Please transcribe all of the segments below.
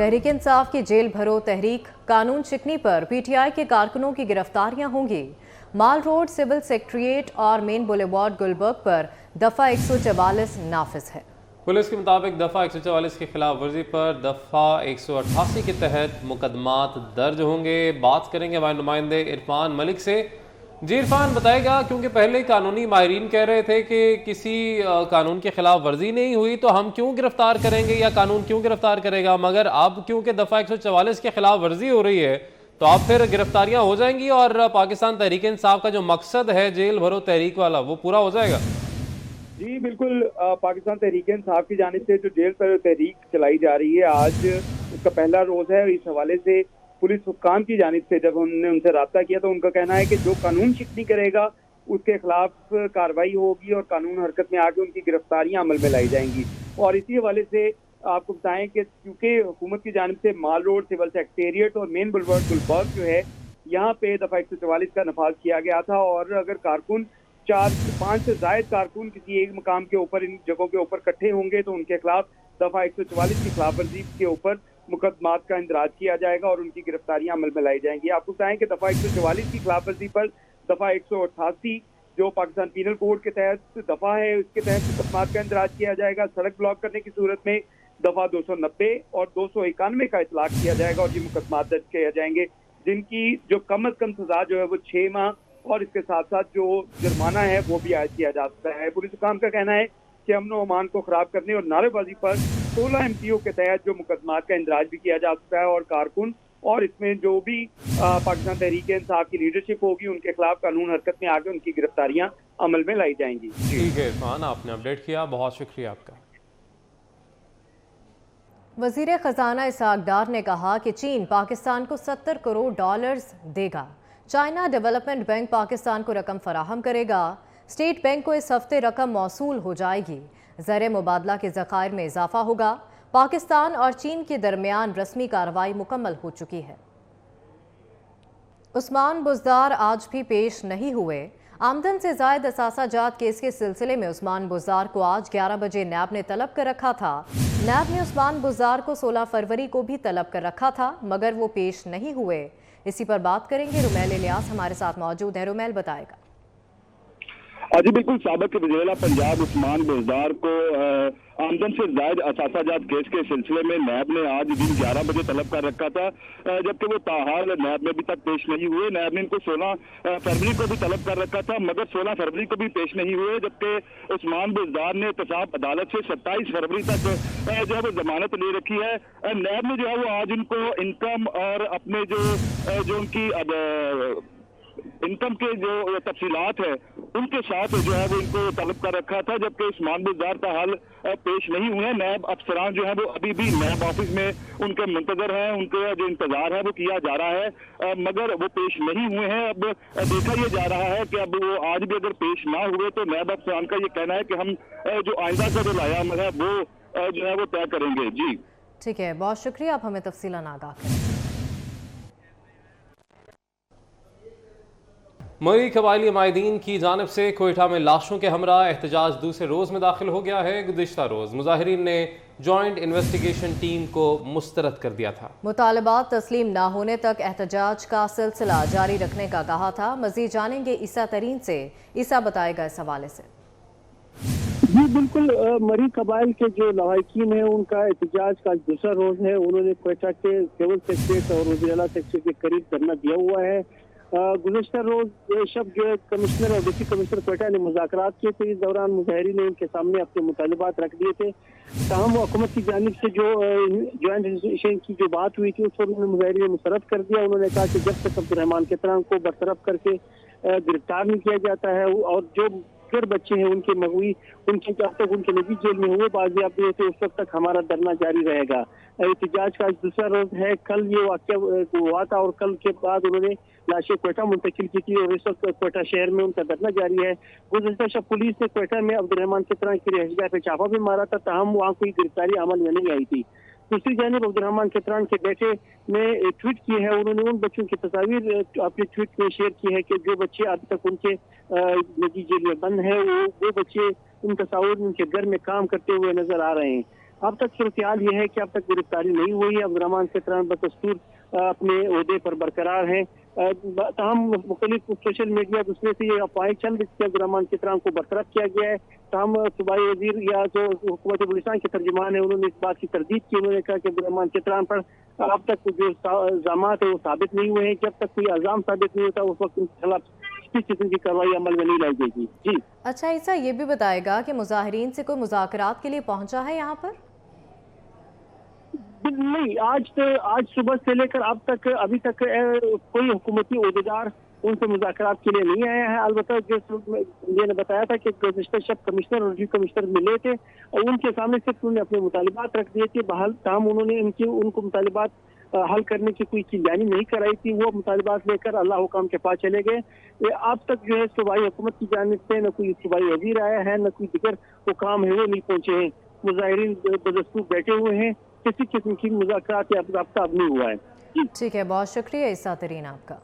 तहरीक इंसाफ की जेल भरो तहरीक कानून चिकनी पर पीटीआई के कारकुनों की गिरफ्तारियां होंगी। माल रोड, सिविल सेक्रेटेरिएट और मेन बुलेवार्ड गुलबर्ग पर दफा 144 नाफिज है। पुलिस के मुताबिक दफा 144 की खिलाफ वर्जी पर दफा 188 के तहत मुकदमात दर्ज होंगे। बात करेंगे हमारे नुमाइंदे इरफान मलिक से। जी इरफान, बताएगा, क्योंकि पहले कानूनी माहिरीन कह रहे थे कि किसी कानून की खिलाफ वर्जी नहीं हुई तो हम क्यों गिरफ्तार करेंगे या कानून क्यों गिरफ्तार करेगा, मगर अब क्योंकि दफा 144 के खिलाफ वर्जी हो रही है तो अब फिर गिरफ्तारियां हो जाएंगी और पाकिस्तान तहरीक इंसाफ का जो मकसद है जेल भरो तहरीक वाला वो पूरा हो जाएगा। जी बिल्कुल, पाकिस्तान तहरीक इंसाफ की जानिब से जो जेल पर तहरीक चलाई जा रही है, आज उसका पहला रोज है। इस हवाले से पुलिस हुक्काम की जानिब से जब हमने उनसे रब्ता किया तो उनका कहना है कि जो कानून शिकनी करेगा उसके खिलाफ कार्रवाई होगी और कानून हरकत में आके उनकी गिरफ्तारियां अमल में लाई जाएंगी। और इसी हवाले से आपको बताएं कि क्योंकि हुकूमत की जानिब से माल रोड, सिविल सेक्रेटेरिएट और मेन बुलेवार्ड गुलबर्ग जो है, यहाँ पे दफा 144 का नफाज किया गया था। और अगर कारकुन 4-5 से ज्यादा कारकुन किसी एक मकाम के ऊपर, इन जगहों के ऊपर इकट्ठे होंगे तो उनके खिलाफ दफा 144 की खिलाफ वर्जी के ऊपर मुकदमात का इंदराज किया जाएगा और उनकी गिरफ्तारियां अमल में लाई जाएंगी। आपको बताएं कि दफा 144 की खिलाफ वर्जी पर दफा 188 जो पाकिस्तान पीनल कोड के तहत दफा है, उसके तहत मुकदमात का इंदराज किया जाएगा। सड़क ब्लॉक करने की सूरत में दफा 290 और 291 का इतलाक किया जाएगा और ये मुकदमात दर्ज किए जाएंगे, जिनकी जो कम अज कम सजा जो है वो 6 माह और इसके साथ साथ जो जुर्माना है वो भी आयद किया जा सकता है। पुलिस हुकाम का कहना है कि अमन व अमान को खराब करने और नारेबाजी पर 16 MPO के तहत जो मुकदमात का इंदराज भी किया जा सकता है और कारकुन और इसमें जो भी पाकिस्तान तहरीक इंसाफ की लीडरशिप होगी उनके खिलाफ कानून हरकत में आकर उनकी गिरफ्तारियां अमल में लाई जाएंगी। ठीक है इरफान, आपने अपडेट किया, बहुत शुक्रिया आपका। वजीर खजाना इसहाक डार ने कहा कि चीन पाकिस्तान को $70 करोड़ देगा। चाइना डेवलपमेंट बैंक पाकिस्तान को रकम फराहम करेगा। स्टेट बैंक को इस हफ्ते रकम मौसूल हो जाएगी। ज़र मुबादला के ज़खायर में इजाफा होगा। पाकिस्तान और चीन के दरमियान रस्मी कार्रवाई मुकम्मल हो चुकी है। उस्मान बुज़दार आज भी पेश नहीं हुए। आमदन से ज़ायद असासा जात केस के सिलसिले में उस्मान बुज़दार को आज 11 बजे नैब ने तलब कर रखा था। नैब ने उस्मान बुज़दार को 16 फरवरी को भी तलब कर रखा था, मगर वो पेश नहीं हुए। इसी पर बात करेंगे। रुमैल इलियास हमारे साथ मौजूद है। रुमैल, बताएगा। जी बिल्कुल, साबिक वज़ीर पंजाब उस्मान बुज़दार को आमदन से जायद असासाजात केस के सिलसिले में नैब ने आज दिन 11 बजे तलब कर रखा था, जबकि वो ताहाल नैब में अभी तक पेश नहीं हुए। नैब ने इनको 16 फरवरी को भी तलब कर रखा था, मगर 16 फरवरी को भी पेश नहीं हुए, जबकि उस्मान बुज़दार ने एहतसाब अदालत से 27 फरवरी तक जो है वो जमानत ले रखी है। नैब ने जो है वो आज इनको इनकम और अपने जो उनकी इनकम के जो तफसीलात है उनके साथ जो है वो इनको तलब कर रखा था, जबकि उस्मान बुज़दार का हाल पेश नहीं हुए। नैब अफसरान जो है वो अभी भी नैब ऑफिस में उनके मुंतजर हैं, उनके जो इंतजार है वो किया जा रहा है, मगर वो पेश नहीं हुए हैं। अब देखा ये जा रहा है कि अब वो आज भी अगर पेश ना हुए तो नैब अफसरान का ये कहना है कि हम जो आइंदा का जो लायामल है वो जो है वो तय करेंगे। जी ठीक है, बहुत शुक्रिया, आप हमें तफसीलन आगाह करें। मरी कबायली माहिदीन की जानिब से कोयटा में लाशों के हमरा एहतजाज दूसरे रोज़ में दाखिल हो गया है। गुज़िश्ता रोज़ मुजाहिरीन ने जॉइंट इन्वेस्टिगेशन टीम को मुस्तरद कर दिया था। मुतालबात तस्लीम ना होने तक एहतजाज का सिलसिला जारी रखने का कहा था। मज़ीद जानेंगे ईसा तरीन से। ईसा, बताएगा इस हवाले से। जी बिल्कुल, मरी कबाइल के जो लवाहिकीन है उनका एहतजाज का दूसरा रोज है। उन्होंने कोयटा के सिविल सेक्रेटरी और वज़ीर आला सेक्रेटरी के करीब धरना दिया हुआ है। गुज़िश्ता रोज शब जो कमिश्नर और डिप्टी कमिश्नर कोयटा ने मुज़ाकरात किए थे। इस दौरान मुजाहिरीन ने उनके सामने अपने मुतालबात रख दिए थे। ताहम हुकूमत की जानिब से जो ज्वाइंट इन्वेस्टिगेशन की जो बात हुई थी उस पर उन्होंने मुजाहिरीन ने मुस्तरद कर दिया। उन्होंने कहा कि जब तक अब्दुर्रहमान केतरान को बरतरफ करके गिरफ्तार नहीं किया जाता है और जो फिर बच्चे हैं उनके मगवी उनके जब तक उनके नबी जेल में हुए बाजियाबी होते उस वक्त तक हमारा धरना जारी रहेगा। एहतजाज का आज दूसरा रोज है। कल ये वाक़या हुआ था और कल के बाद उन्होंने लाशें कोयटा मुंतकिल की थी और इस वक्त कोयटा शहर में उनका धरना जारी है। गुज़िश्ता शब पुलिस ने कोयटा में अब्दुर्रहमान केतरान की रिहाइशगाह पे छापा भी मारा था, ताहम वहाँ कोई गिरफ्तारी अमल में नहीं आई थी। दूसरी जानिब अब्दुर्रहमान केतरान के बेटे ने ट्वीट किए हैं। उन्होंने उन बच्चों की तस्वीर अपने ट्वीट में शेयर की है कि जो बच्चे अब तक उनके निजी जेल में बंद है वो बच्चे उन तस्वीर उनके घर में काम करते हुए नजर आ रहे हैं। अब तक सूरत हाल ये है कि अब तक गिरफ्तारी नहीं हुई है। अब्दुर्रहमान सेतरान बदस्तूर अपने ओहदे पर बरकरार हैं। तमाम मुख्तलिफ सोशल मीडिया दूसरे से ये अफवाहें चल रही थी अब्दुर्रहमान सेतरान को बरतरफ किया गया है। तमाम सूबाई वजीर या जो हुकूमत बलूचिस्तान के तर्जुमान है उन्होंने इस बात की तरदीद की। उन्होंने कहा कि अब्दुर्रहमान सेतरान पर अब तक जो इल्जामात है वो साबित नहीं हुए हैं। जब तक कोई इल्जाम साबित नहीं होता उस वक्त उनके खिलाफ किस किस्म की कार्रवाई अमल में नहीं लाई जाएगी। जी अच्छा ईसा, ये भी बताएगा कि मुजाहिरीन से कोई मुज़ाकरात के लिए पहुंचा है यहाँ पर? नहीं, आज सुबह से लेकर अब तक अभी तक कोई हुकूमती ओहदेदार उनसे मुज़ाकरात के लिए नहीं आया है। अलबत्ता मैंने बताया था कि गुज़िश्ता शब कमिश्नर और डिप्टी कमिश्नर मिले थे और उनके सामने सिर्फ उन्होंने अपने मुतालिबात रख दिए थे। बहल तमाम उन्होंने उनको मुतालिबात हल करने की कोई चिंगानी नहीं कराई थी। वो मुतालिबात लेकर अल्लाह हुकाम के पास चले गए। अब तक जो है सूबाई हुकूमत की जानिब से न कोई सूबाई वजीर आया है, न कोई दिगर हुकाम है वो नहीं पहुंचे हैं। मुजाहिरीन बदस्तूर बैठे हुए हैं, किसी किस्म की मुज़ाकरात या राब्ता अब नहीं हुआ है। ठीक है, बहुत शुक्रिया ईसा तरीन आपका।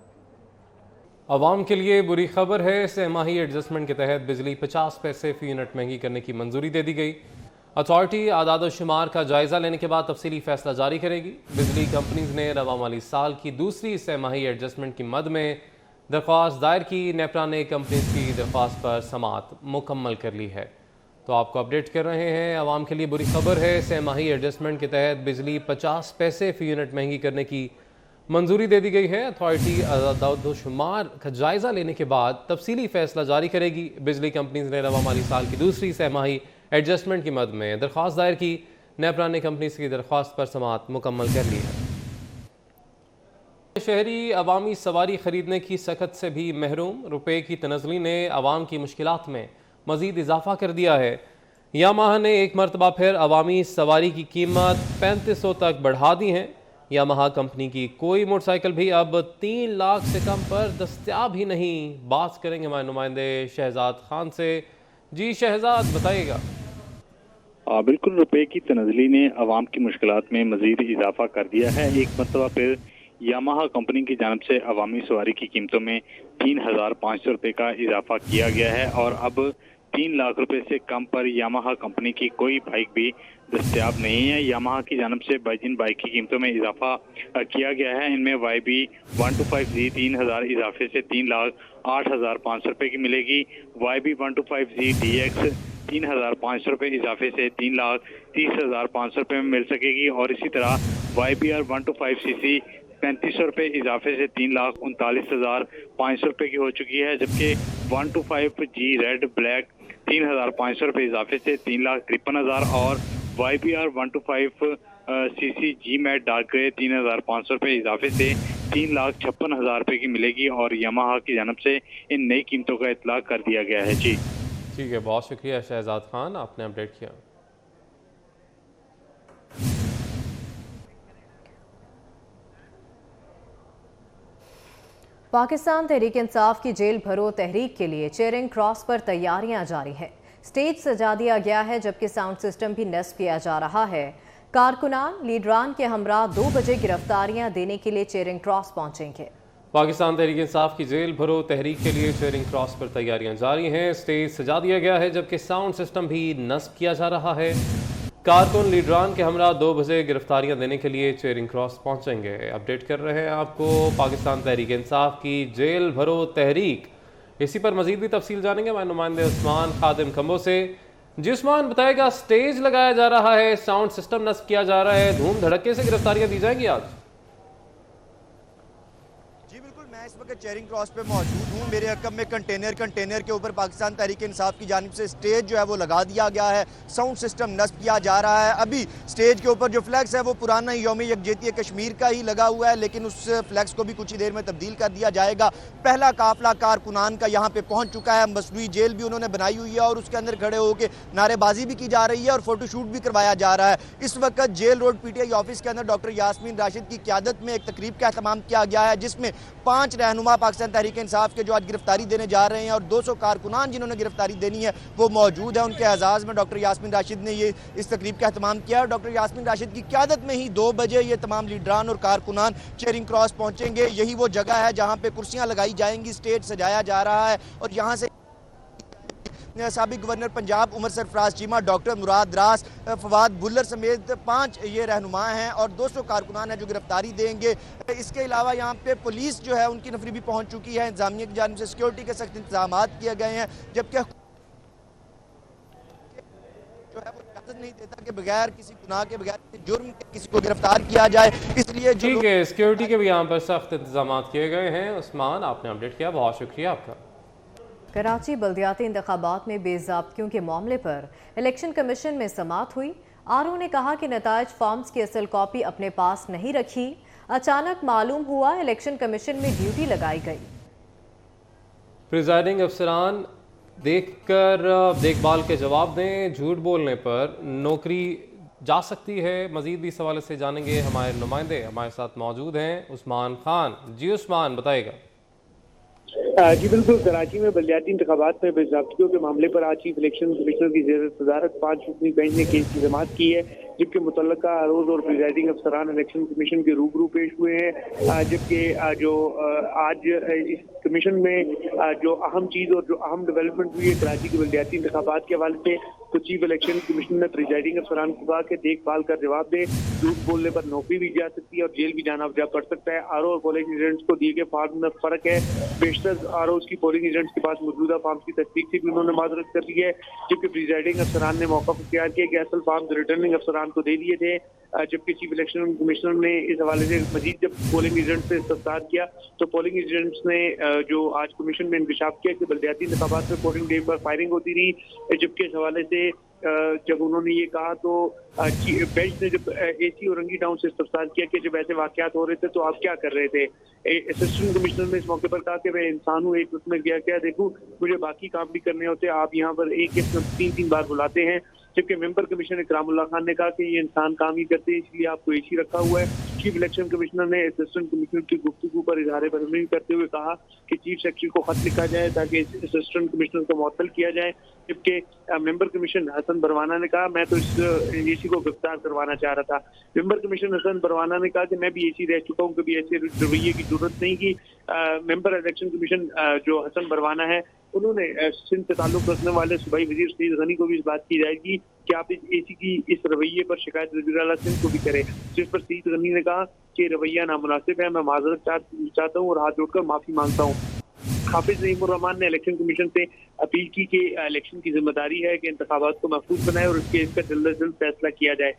आवाम के लिए बुरी खबर है। सहमाही एडजस्टमेंट के तहत बिजली 50 पैसे फी यूनिट महंगी करने की मंजूरी दे दी गई। अथॉरिटी आदाद शुमार का जायजा लेने के बाद तफसीली फैसला जारी करेगी। बिजली कंपनीज ने रवा माली साल की दूसरी सहमाही एडजस्टमेंट की मद में दरख्वास्त दायर की। नेपरा ने कंपनीज की दरख्वास्त पर समाअत मुकम्मल कर ली है। तो आपको अपडेट कर रहे हैं। आवाम के लिए बुरी खबर है। सहमाही एडजस्टमेंट के तहत बिजली 50 पैसे फी यूनिट महंगी करने की मंजूरी दे दी गई है। अथॉरिटी आदाद-ओ-शुमार का जायजा लेने के बाद तफसीली फैसला जारी करेगी। बिजली कंपनीज ने रवा माली साल की दूसरी सहमाही एडजस्टमेंट की मद में दरख्वास्त दायर की। नेपरा ने कंपनीज की दरख्वास्त पर समाअत मुकम्मल कर ली है। शहरी अवामी सवारी खरीदने की सकत से भी महरूम। रुपए की तनज़ली ने अवाम की मुश्किलात में मजीद इजाफा कर दिया है। यामाहा ने एक मरतबा फिर अवामी सवारी की कीमत 3500 तक बढ़ा दी है। यामाहा कंपनी की कोई मोटरसाइकिल भी अब 3 लाख से कम पर दस्तयाब ही नहीं। बात करेंगे हमारे नुमाइंदे शहजाद खान से। जी शहजाद, बताइएगा। बिल्कुल, रुपए की तनज़ली ने अवाम की मुश्किलात में मजीद इजाफा कर दिया है। एक मरतबा फिर यामाहा कंपनी की जानिब से अवामी सवारी की कीमतों में 3500 रुपये का इजाफा किया गया है और अब 3 लाख रुपए से कम पर यामाहा कंपनी की कोई बाइक भी दस्तयाब नहीं है। यामाहा की जानिब से जिन बाइक की कीमतों में इजाफा किया गया है इनमें YB 125Z 3000 इजाफे से 3,08,500 रुपये की मिलेगी। YB 125Z DX 3,500 रुपये इजाफे से 3,30,500 रुपये में मिल सकेगी और इसी तरह YBR 125cc 3500 रुपये इजाफे से 3,39,500 रुपये की हो चुकी है। जबकि 125G रेड ब्लैक 3,500 रुपये इजाफे से 3,53,000 और YBR 125cc G matte dark grey 3,500 रुपये इजाफे से 3,56,000 रुपये की मिलेगी और यामाहा की जानिब से इन नई कीमतों का इतला कर दिया गया है। जी ठीक है, बहुत शुक्रिया शहजाद खान, आपने अपडेट किया। पाकिस्तान तहरीक इंसाफ की जेल भरो तहरीक के लिए चेयरिंग क्रॉस पर तैयारियां जारी है। स्टेज सजा दिया गया है जबकि साउंड सिस्टम भी नस्ब किया जा रहा है। कारकुनान लीडरान के हमरा 2 बजे गिरफ्तारियां देने के लिए चेयरिंग क्रॉस पहुंचेंगे। पाकिस्तान तहरीक इंसाफ की जेल भरो तहरीक के लिए चेयरिंग क्रॉस पर तैयारियां जारी हैं। स्टेज सजा दिया गया है जबकि साउंड सिस्टम भी नस्ब किया जा रहा है। कारकुन लीडरान के हमरा 2 बजे गिरफ्तारियां देने के लिए चेयरिंग क्रॉस पहुंचेंगे। अपडेट कर रहे हैं आपको पाकिस्तान तहरीक इंसाफ की जेल भरो तहरीक। इसी पर मजीद भी तफसील जानेंगे हमारे नुमाइंदे उस्मान खादिम खम्बो से। जी उस्मान, बताएगा, स्टेज लगाया जा रहा है, साउंड सिस्टम नस्ब किया जा रहा है, धूम धड़के से गिरफ्तारियां दी जाएंगी आज? इस वक्त चेयरिंग क्रॉस पे मौजूद हूँ। मेरे हकम में कंटेनर के ऊपर पाकिस्तान तहरीक इंसाफ की जानिब से स्टेज जो है वो लगा दिया गया है। साउंड सिस्टम नस्ब किया जा रहा है। अभी स्टेज के ऊपर जो फ्लैक्स है वो पुराना यौम यकजहती कश्मीर का ही लगा हुआ है, लेकिन उस फ्लैक्स को भी कुछ ही देर में तब्दील कर दिया जाएगा। पहला काफिला कारकुनान का यहाँ पे पहुँच चुका है। मसनूई जेल भी उन्होंने बनाई हुई है और उसके अंदर खड़े होकर नारेबाजी भी की जा रही है और फोटोशूट भी करवाया जा रहा है। इस वक्त जेल रोड PTI ऑफिस के अंदर डॉक्टर यास्मीन राशिद की क़यादत में एक तकरीब का एहतमाम किया गया है जिसमें 5 रहनुमा पाकिस्तान तहरीक इंसाफ के जो आज गिरफ्तारी देने जा रहे हैं और 200 कारकुनान जिन्होंने गिरफ्तारी देनी है वो मौजूद है। उनके एजाज में डॉक्टर यास्मीन राशिद ने ये इस तकरीब का एहतमाम किया और डॉक्टर यास्मीन राशिद की क़यादत में ही 2 बजे ये तमाम लीडरान और कारकुनान चेयरिंग क्रॉस पहुंचेंगे। यही वो जगह है जहां पे कुर्सियां लगाई जाएंगी, स्टेज सजाया जा रहा है और यहाँ से साबिक गवर्नर पंजाब उमर सरफराज चीमा, डॉक्टर मुराद रास, फवाद बुल्लर समेत 5 ये रहनुमा हैं और 200 कारकुनान हैं जो गिरफ्तारी देंगे। इसके अलावा यहाँ पे पुलिस जो है उनकी नफरी भी पहुँच चुकी है। इंतजामिया की जानिब से सिक्योरिटी के सख्त इंतजाम किए गए हैं, जबकि जो है वो इजाजत नहीं देता कि बगैर किसी गुनाह के, बगैर किसी जुर्म के किसी को गिरफ्तार किया जाए। इसलिए ठीक है, सिक्योरिटी के भी यहाँ पर सख्त इंतजाम किए गए हैं। उस्मान, आपने अपडेट किया, बहुत शुक्रिया आपका। कराची बल्दियाती इंतखाबात में बेज़ाब्तियों के मामले पर इलेक्शन कमीशन में समाअत हुई। आरओ ने कहा कि नताइज फॉर्म्स की असल कॉपी अपने पास नहीं रखी। अचानक मालूम हुआ इलेक्शन कमीशन में ड्यूटी लगाई गई। प्रिजाइडिंग अफसरान देखकर देखभाल के जवाब दें, झूठ बोलने पर नौकरी जा सकती है। मजीद भी इस हवाले से जानेंगे, हमारे नुमाइंदे हमारे साथ मौजूद हैं। उस्मान खान, जी उस्मान बताएगा। जी बिल्कुल, कराची में बल्दियाती इंतखाबात में बेज़ाब्तियों के मामले पर आज चीफ इलेक्शन कमिश्नर की सदारत 5 रुकनी बेंच ने केस की समाअत की है, जबकि मुतल्लका आरोज और प्रिजाइडिंग अफसरान इलेक्शन कमीशन के रूबरू पेश हुए हैं। जबकि जो आज इस कमीशन में जो अहम चीज और जो अहम डेवलपमेंट हुई है कराची के बल्दियाती इंतखाबात के हवाले से, तो चीफ इलेक्शन कमिश्नर ने प्रिजाइडिंग अफसरान को कहा कि देखभाल का जवाब दे, झूठ बोलने पर नौकरी भी जा सकती है और जेल भी जाना पड़ सकता है। आरओ और पोलिंग एजेंट्स को दिए गए फॉर्म में फर्क है। बेशतर आरओ की पोलिंग एजेंट्स के पास मौजूदा फॉर्म की तस्दीक से भी उन्होंने माजरत कर दी है, जबकि प्रिजाइडिंग अफसरान ने मौका इख्तियार किया कि असल फॉर्म रिटर्निंग अफसरान को दे दिए थे। जबकि चीफ इलेक्शन कमिश्नर ने इस हवाले से मजीद जब पोलिंग एजेंट से इस्तफसार किया तो पोलिंग एजेंट्स ने जो आज कमीशन में इंकशाफ किया कि बल्दियाती इंतखाबात में पोलिंग डे पर फायरिंग होती रही। जबकि इस हवाले से जब उन्होंने ये कहा तो बेंच ने जब एसी और रंगी टाउन से इस्तफसार किया कि जब ऐसे वाकयात हो रहे थे तो आप क्या कर रहे थे। असिस्टेंट कमिश्नर ने इस मौके पर कहा कि मैं इंसान हूँ, एक उसमें गया क्या देखूं, मुझे बाकी काम भी करने होते, आप यहाँ पर एक केस में 3-3 बार बुलाते हैं। जबकि मेंबर कमिश्नर इकरामुल्लाह खान ने कहा कि ये इंसान काम ही करते हैं, इसलिए आपको एसी रखा हुआ है। चीफ इलेक्शन कमिश्नर ने असिस्टेंट कमिश्नर की गुफ्तगू पर इजहार बरहमी करते हुए कहा कि चीफ सेक्रेटरी को खत लिखा जाए ताकि असिस्टेंट कमिश्नर को मुअत्तल किया जाए। जबकि मेंबर कमिश्नर हसन बरवाना ने कहा मैं तो इस एसी को गिरफ्तार करवाना चाह रहा था। मेंबर कमिश्नर हसन बरवाना ने कहा कि मैं भी एसी रह चुका हूँ, कभी ऐसे रवैये की जरूरत नहीं की। मेंबर इलेक्शन कमीशन जो हसन बरवाना है उन्होंने सिंध से ताल्लुक रखने वाले सूबाई वजीर सईद गनी को भी इस बात की जाएगी कि आप इस एसी की इस रवैये पर शिकायत वज़ीर आला सिंध को भी करें, जिस पर सईद गनी ने कहा कि रवैया नामुनासिब है, मैं माजरत चाहता हूँ और हाथ जोड़कर माफी मांगता हूँ। हाफिज नईमुर रहमान ने इलेक्शन कमीशन से अपील की कि इलेक्शन की जिम्मेदारी है कि इंतखाबात को महफूज बनाए और इसके इसका जल्द अज जल्द फैसला किया जाए।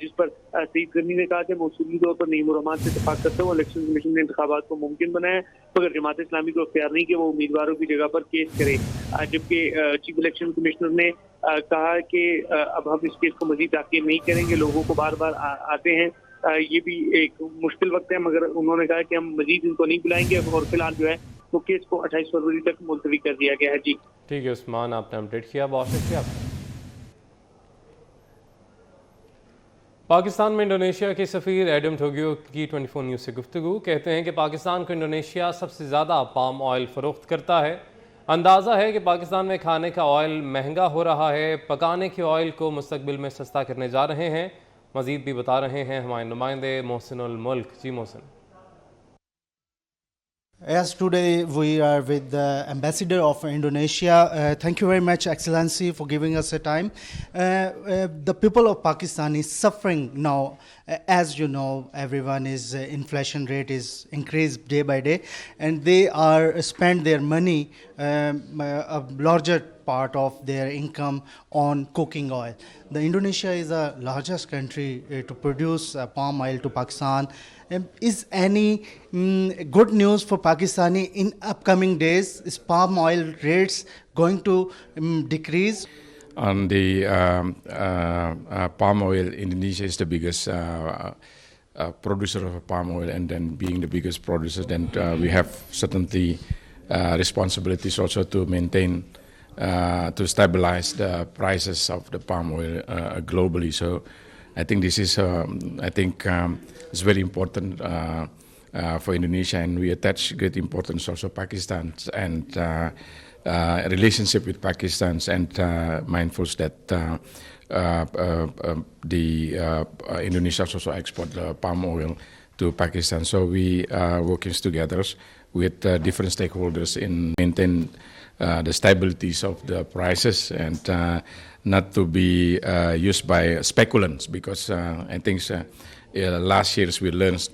जिस पर सईद गनी ने कहा कि मौसूली तौर पर नईमुर रहमान से इत्तफाक करता हूँ, इलेक्शन कमीशन ने इंतखाबात को मुमकिन बनाया, मगर जमात इस्लामी को इख्तियार नहीं कि वो उम्मीदवारों की जगह पर केस करे। जबकि चीफ इलेक्शन कमिश्नर ने कहा कि अब हम इस केस को मजीद ताक़ीद नहीं करेंगे, लोगों को बार बार आते हैं, ये भी एक मुश्किल वक्त है, मगर उन्होंने कहा कि हम मजीद इनको नहीं बुलाएंगे और फिलहाल जो है तो केस को 28 फरवरी तक मुलतवी कर दिया गया है। जी ठीक है उस्मान, आपने अपडेट किया, बहुत शुक्रिया आपका। पाकिस्तान में इंडोनेशिया के सफ़ीर एडम टोगियो की 24 न्यूज़ से गुफ्तगू। कहते हैं कि पाकिस्तान को इंडोनेशिया सबसे ज़्यादा पाम ऑयल फ़रोख्त करता है। अंदाज़ा है कि पाकिस्तान में खाने का ऑयल महंगा हो रहा है, पकाने के ऑयल को मुस्तकबिल में सस्ता करने जा रहे हैं। मज़ीद भी बता रहे हैं हमारे नुमाइंदे मोहसिनुल मुल्क। जी Mohsin. Yes, today we are with the Ambassador of Indonesia. Thank you very much, Excellency, for giving us a time. The people of Pakistan is suffering now. As you know, everyone is inflation rate is increased day by day, and they are spend their money, a larger part of their income on cooking oil. The Indonesia is the largest country to produce palm oil to Pakistan. Is any good news for Pakistani in upcoming days? Is palm oil rates going to decrease? On the palm oil, Indonesia is the biggest producer of palm oil, and then being the biggest producer, then we have certainly responsibilities also to maintain, to stabilize the prices of the palm oil globally. So I think this is, it's very important for Indonesia, and we attach great importance also Pakistan and relationship with Pakistan, and mindful that Indonesia also export the palm oil to Pakistan. So we are working together with different stakeholders in maintain the stabilities of the prices and not to be used by speculants, because I think last year we learned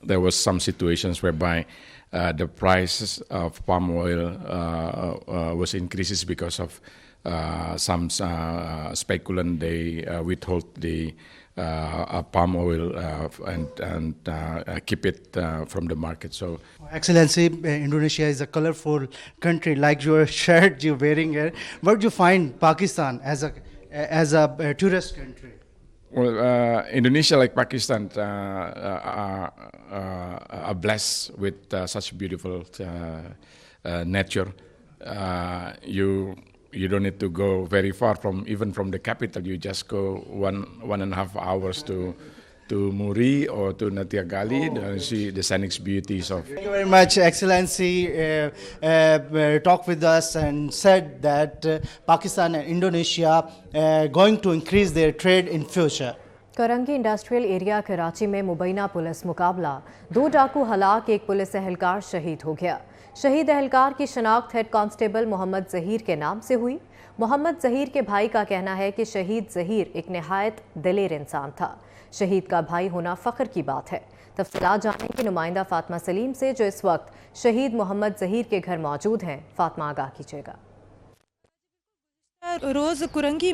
there was some situations whereby the prices of palm oil was increases because of some speculant. They withhold the palm oil and keep it from the market. So, Excellency, Indonesia is a colorful country, like your shirt you're wearing here. What do you find Pakistan as a tourist country? Well, Indonesia, like Pakistan, are blessed with such beautiful nature. You don't need to go very far even from the capital. You just go 1.5 hours to Muri or to Natia Gali and see the scenic beauties of. Thank you very much, Excellency. Talked with us and said that Pakistan and Indonesia going to increase their trade in future. Korangi industrial area Karachi में मुबैना police मुकाबला, 2 डाकू हलाक, 1 police एहलकार शहीद हो गया। शहीद एहलकार की शनाख्त हेड कांस्टेबल मोहम्मद जहीर के नाम से हुई। मोहम्मद जहीर के भाई का कहना है कि शहीद जहीर एक निहायत दिलेर इंसान था। शहीद का भाई होना फ़ख्र की बात है। तफसीलात जानेंगे नुमाइंदा फातिमा सलीम से, जो इस वक्त शहीद मोहम्मद जहीर के घर मौजूद हैं। फातिमा, आगाह कीजिएगा। रोज़ कुरंगी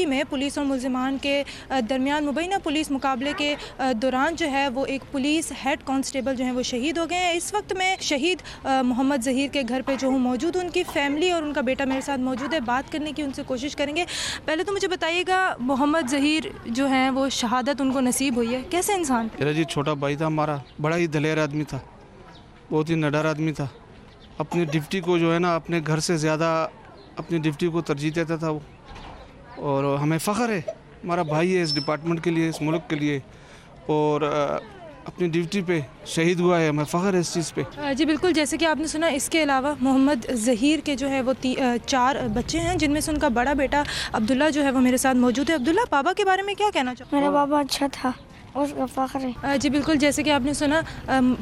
में पुलिस और मुल्ज़िमान के दरमियान मुबैना पुलिस मुकाबले के दौरान जो है वो एक पुलिस हेड कांस्टेबल जो है वो शहीद हो गए हैं। इस वक्त मैं शहीद मोहम्मद जहीर के घर पे जो हूँ मौजूद, उनकी फैमिली और उनका बेटा मेरे साथ मौजूद है। बात करने की उनसे कोशिश करेंगे। पहले तो मुझे बताइएगा, मोहम्मद जहीर जो हैं वो शहादत उनको नसीब हुई है, कैसे इंसान? मेरा जी छोटा भाई था हमारा, बड़ा ही दलेर आदमी था, बहुत ही निडर आदमी था। अपनी ड्यूटी को जो है ना अपने घर से ज़्यादा अपनी ड्यूटी को तरजीह देता था वो, और हमें फ़ख्र है हमारा भाई है इस डिपार्टमेंट के लिए, इस मुल्क के लिए, और अपनी ड्यूटी पे शहीद हुआ है, हमें फ़ख्र है इस चीज़ पे। जी बिल्कुल, जैसे कि आपने सुना, इसके अलावा मोहम्मद जहीर के जो है वो 4 बच्चे हैं, जिनमें से उनका बड़ा बेटा अब्दुल्ला जो है वो मेरे साथ मौजूद है। अब्दुल्ला, बाबा के बारे में क्या कहना चाहते हैं? मेरा बाबा अच्छा था, उसका फ़ख्र है। जी बिल्कुल, जैसे कि आपने सुना,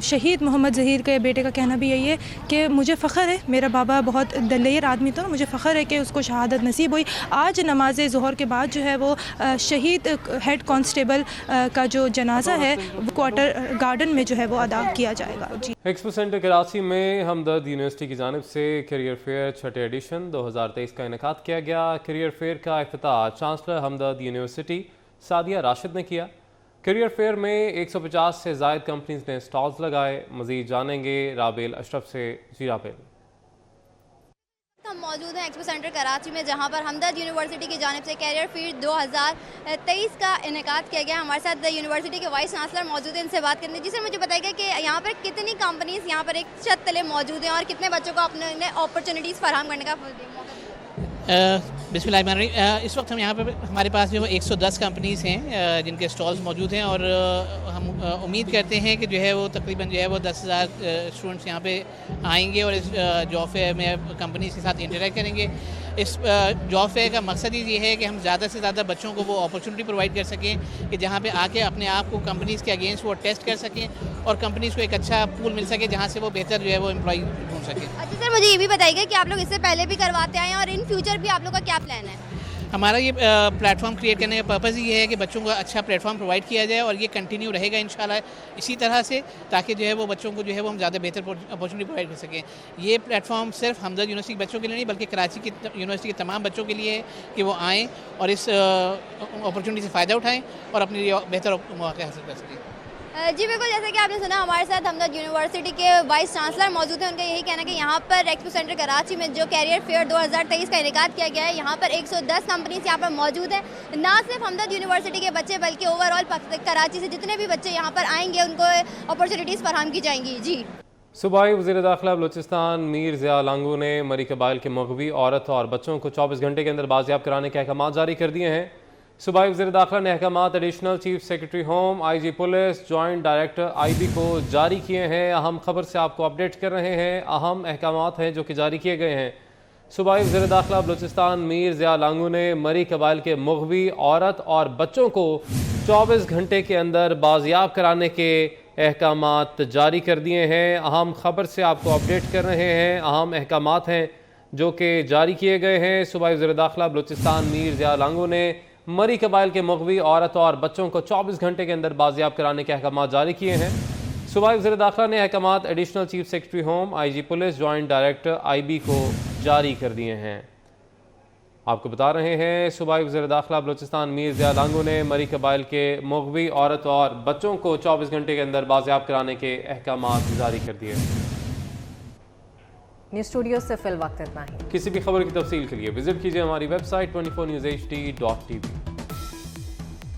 शहीद मोहम्मद जहीर के बेटे का कहना भी यही है कि मुझे फ़ख्र है, मेरा बाबा बहुत दलेर आदमी था, मुझे फ़ख्र है कि उसको शहादत नसीब हुई। आज नमाज ज़ोहर के बाद जो है वो शहीद हेड कांस्टेबल का जो जनाजा है वो क्वार्टर गार्डन में जो है वो अदा किया जाएगा। जी, एक्सपो सेंटर कराची में हमदर्द यूनिवर्सिटी की जानिब से करियर फेयर 6ठे एडिशन 2023 का इनेकाद किया गया। करियर फेयर का इफ्तिताह चांसलर हमदर्द यूनिवर्सिटी सादिया राशिद ने किया। करियर फेयर में 150 से ज़ायद कंपनीज ने स्टॉल्स लगाए। मज़ीद जानेंगे राबेल अशरफ से। जी राबेल, हम मौजूद हैं एक्सपो सेंटर कराची में, जहां पर हमदर्द यूनिवर्सिटी की जानिब से कैरियर फेयर 2023 का इनेकाद किया गया। हमारे साथ यूनिवर्सिटी के वाइस चांसलर मौजूद हैं, इनसे बात करते हैं। जी सर, मुझे बताइएगा कि यहाँ पर कितनी कंपनीज यहाँ पर एक छत तले मौजूद हैं और कितने बच्चों को अपने अपॉर्चुनिटीज़ फराहम करने का बिस्मिल्लाह। इस वक्त हम यहाँ पर हमारे पास जो 110 कंपनीज़ हैं जिनके स्टॉल्स मौजूद हैं, और हम उम्मीद करते हैं कि जो है वो तकरीबन जो है वो 10,000 स्टूडेंट्स यहाँ पे आएंगे और इस जॉब फेयर में कंपनीज़ के साथ इंटरेक्ट करेंगे। इस जॉब फेयर का मकसद ही ये है कि हम ज़्यादा से ज़्यादा बच्चों को वो अपॉर्चुनिटी प्रोवाइड कर सकें कि जहाँ पे आके अपने आप को कंपनीज़ के अगेंस्ट वो टेस्ट कर सकें और कंपनीज़ को एक अच्छा पूल मिल सके जहाँ से वो बेहतर जो है वो एम्प्लॉय ढूंढ सकें। अच्छा सर, मुझे ये भी बताइएगा कि आप लोग इससे पहले भी करवाते आए हैं और इन फ्यूचर भी आप लोग का क्या प्लान है? हमारा ये प्लेटफॉर्म क्रिएट करने का पर्पज़ ये है कि बच्चों को अच्छा प्लेटफॉर्म प्रोवाइड किया जाए और ये कंटिन्यू रहेगा इंशाल्लाह इसी तरह से, ताकि जो है वो बच्चों को जो है वो हम ज़्यादा बेहतर अपॉर्चुनिटी प्रोवाइड कर सकें। ये प्लेटफॉर्म सिर्फ हमदर्द यूनिवर्सिटी के बच्चों के लिए नहीं बल्कि कराची की यूनिवर्सिटी के तमाम बच्चों के लिए है कि वो आएँ और इस अपॉर्चुनिटी से फ़ायदा उठाएँ और अपने लिए बेहतर मौके हासिल कर सकें। जी बिल्कुल, जैसे कि आपने सुना, हमारे साथ हमदर्द यूनिवर्सिटी के वाइस चांसलर मौजूद हैं। उनका यही कहना है कि यहाँ पर एक्सपो सेंटर कराची में जो कैरियर फेयर 2023 का इनेकाद किया गया है, यहाँ पर 110 कंपनीज यहाँ पर मौजूद है। ना सिर्फ हमदर्द यूनिवर्सिटी के बच्चे बल्कि ओवरऑल कराची से जितने भी बच्चे यहाँ पर आएंगे उनको अपॉर्चुनिटीज़ फराहम की जाएंगी। जी, सूबाई वज़ीर दाखिला बलूचिस्तान मीर ज़िया लांगू ने मरी कबाइल के मग़वी औरत और बच्चों को 24 घंटे के अंदर बाजियाब कराने के अहकाम जारी कर दिए हैं। सूबाई वज़ीर दाखिला ने अहकामात additional chief secretary home, IG police, joint director IB को जारी किए हैं। अहम खबर से आपको अपडेट कर रहे हैं। अहम अहकामात हैं जो कि जारी किए गए हैं। सूबाई वज़ीर दाखिला बलूचिस्तान मीर ज़िया लांगू ने मरी कबाइल के मग़वी औरत और बच्चों को 24 घंटे के अंदर बाजियाब कराने के अहकामात जारी कर दिए हैं। अहम खबर से आपको अपडेट कर रहे हैं। अहम अहकामात हैं जो कि जारी किए गए हैं। सूबाई वज़ीर दाखिला बलूचिस्तान मीर ज़िया लांगो ने मरी कबाइल के मुग़वी औरत और बच्चों को 24 घंटे के अंदर बाजियाब कराने के अहकाम जारी किए हैं। सूबाई वज़ीर दाखिला ने अहकाम additional chief secretary home, IG police, joint director IB को जारी कर दिए हैं। आपको बता रहे हैं सूबाई वज़ीर दाखिला बलूचिस्तान मीर ज़िया लांगो ने मरी कबाइल के मुग़वी औरत और बच्चों को 24 घंटे के अंदर बाजियाब कराने के अहकाम जारी कर दिए। न्यूज़ स्टूडियो से फिल वक्त इतना ही। किसी भी खबर की तफसील के लिए विजिट कीजिए हमारी वेबसाइट 24newshd.tv।